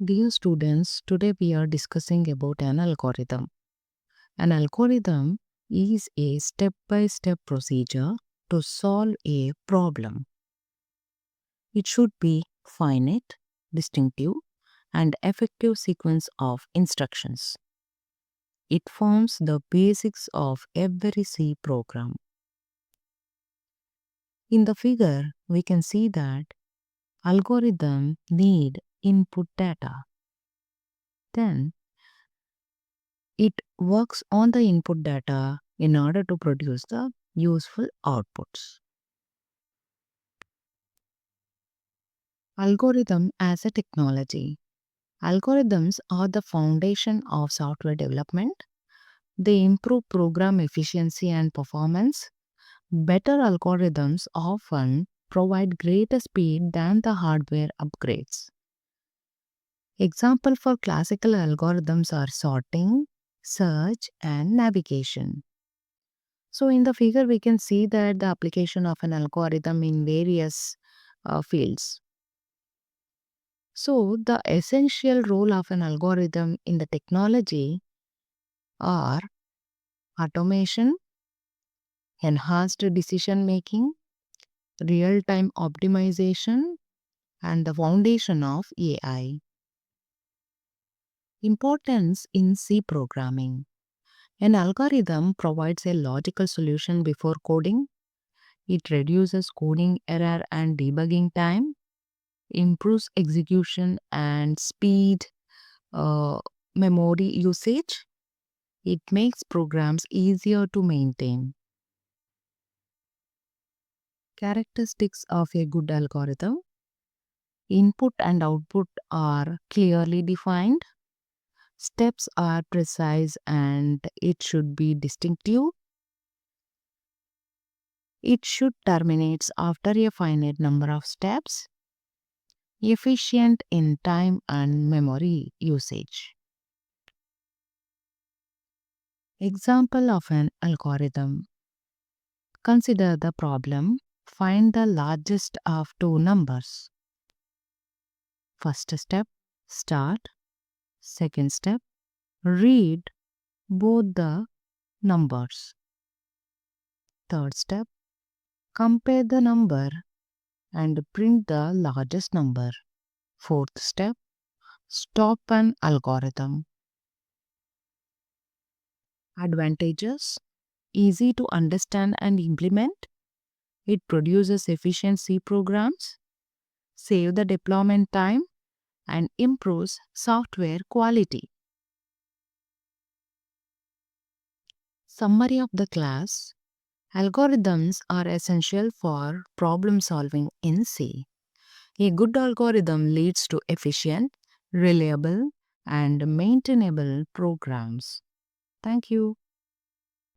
Dear students, today we are discussing about an algorithm. An algorithm is a step-by-step procedure to solve a problem. It should be finite, distinctive, and effective sequence of instructions. It forms the basics of every C program. In the figure, we can see that algorithm need input data. Then it works on the input data in order to produce the useful outputs. Algorithm as a technology. Algorithms are the foundation of software development. They improve program efficiency and performance. Better algorithms often provide greater speed than the hardware upgrades. Example for classical algorithms are sorting, search, and navigation. So in the figure, we can see that the application of an algorithm in various fields. So the essential role of an algorithm in the technology are automation, enhanced decision making, real-time optimization, and the foundation of AI. Importance in C programming. An algorithm provides a logical solution before coding. It reduces coding error and debugging time, improves execution and speed, uh, memory usage. It makes programs easier to maintain. Characteristics of a good algorithm. Input and output are clearly defined. Steps are precise and it should be distinctive. It should terminate after a finite number of steps. Efficient in time and memory usage. Example of an algorithm. Consider the problem. Find the largest of two numbers. First step, start. Second step, read both the numbers. Third step, compare the number and print the largest number. Fourth step, stop an algorithm. Advantages: easy to understand and implement. It produces efficiency programs, save the deployment time, and improves software quality. Summary of the class. Algorithms are essential for problem solving in C. A good algorithm leads to efficient, reliable, and maintainable programs. Thank you.